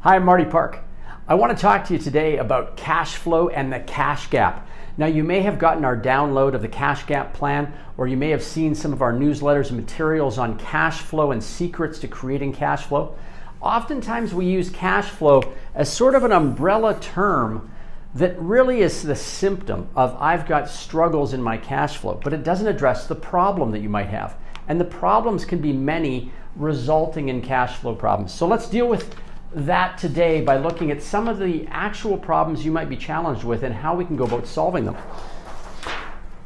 Hi, I'm Marty Park. I want to talk to you today about cash flow and the cash gap. Now, you may have gotten our download of the cash gap plan, or you may have seen some of our newsletters and materials on cash flow and secrets to creating cash flow. Oftentimes we use cash flow as sort of an umbrella term that really is the symptom of I've got struggles in my cash flow, but it doesn't address the problem that you might have. And the problems can be many, resulting in cash flow problems. So let's deal with that today by looking at some of the actual problems you might be challenged with and how we can go about solving them.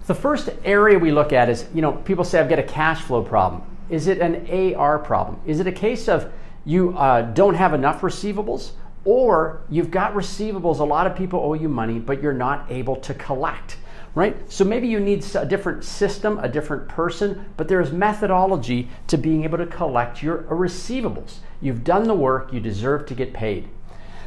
The first area we look at is, people say I've got a cash flow problem. Is it an AR problem? Is it a case of you don't have enough receivables, or you've got receivables, a lot of people owe you money, but you're not able to collect, right? So maybe you need a different system, a different person, but there's methodology to being able to collect your receivables. You've done the work, you deserve to get paid.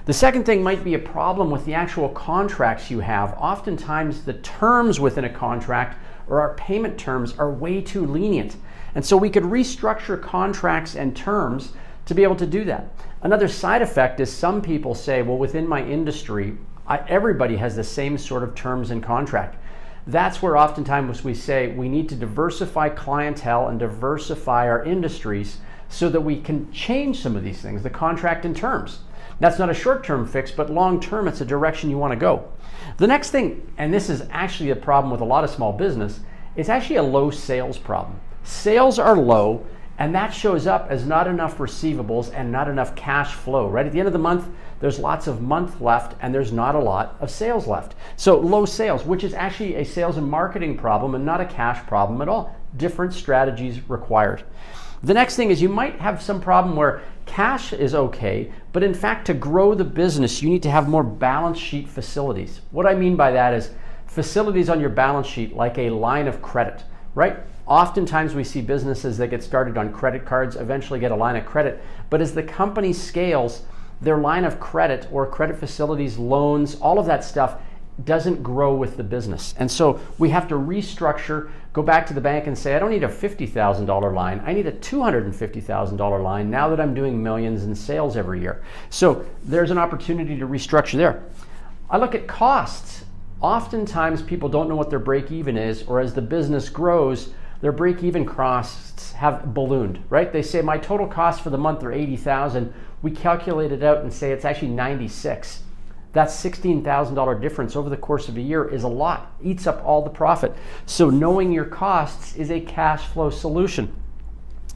The second thing might be a problem with the actual contracts you have. Oftentimes the terms within a contract or our payment terms are way too lenient. And so we could restructure contracts and terms to be able to do that. Another side effect is some people say, well, within my industry, everybody has the same sort of terms and contract. That's where oftentimes we say we need to diversify clientele and diversify our industries so that we can change some of these things, the contract and terms. That's not a short-term fix, but long-term, it's a direction you want to go. The next thing, and this is actually a problem with a lot of small business, it's actually a low sales problem. Sales are low, and that shows up as not enough receivables and not enough cash flow, right? At the end of the month, there's lots of month left and there's not a lot of sales left. So low sales, which is actually a sales and marketing problem and not a cash problem at all. Different strategies required. The next thing is you might have some problem where cash is okay, but in fact to grow the business, you need to have more balance sheet facilities. What I mean by that is facilities on your balance sheet like a line of credit, right? Oftentimes we see businesses that get started on credit cards eventually get a line of credit, but as the company scales, their line of credit or credit facilities, loans, all of that stuff doesn't grow with the business. And so we have to restructure, go back to the bank and say, I don't need a $50,000 line, I need a $250,000 line now that I'm doing millions in sales every year. So there's an opportunity to restructure there. I look at costs. Oftentimes people don't know what their break-even is, or as the business grows, their break-even costs have ballooned, right? They say my total cost for the month are $80,000. We calculate it out and say it's actually $96,000. That $16,000 difference over the course of a year is a lot, eats up all the profit. So knowing your costs is a cash flow solution.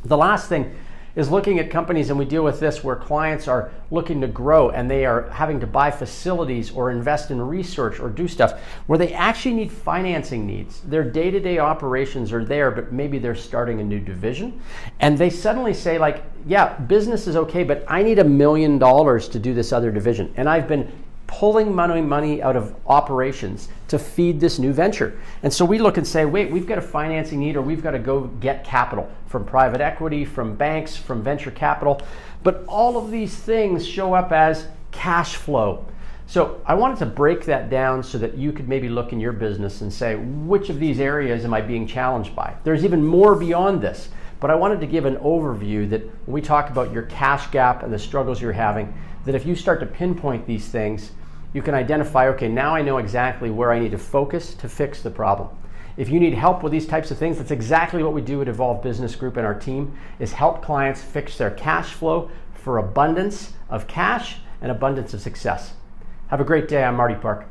The last thing is looking at companies, and we deal with this, where clients are looking to grow and they are having to buy facilities or invest in research or do stuff where they actually need financing needs. Their day-to-day operations are there, but maybe they're starting a new division. And they suddenly say like, yeah, business is okay, but I need $1 million to do this other division. And I've been pulling money out of operations to feed this new venture. And so we look and say, wait, we've got a financing need, or we've got to go get capital from private equity, from banks, from venture capital. But all of these things show up as cash flow. So I wanted to break that down so that you could maybe look in your business and say, which of these areas am I being challenged by? There's even more beyond this, but I wanted to give an overview that when we talk about your cash gap and the struggles you're having, that if you start to pinpoint these things, you can identify, okay, now I know exactly where I need to focus to fix the problem. If you need help with these types of things, that's exactly what we do at Evolve Business Group and our team, is help clients fix their cash flow for abundance of cash and abundance of success. Have a great day. I'm Marty Park.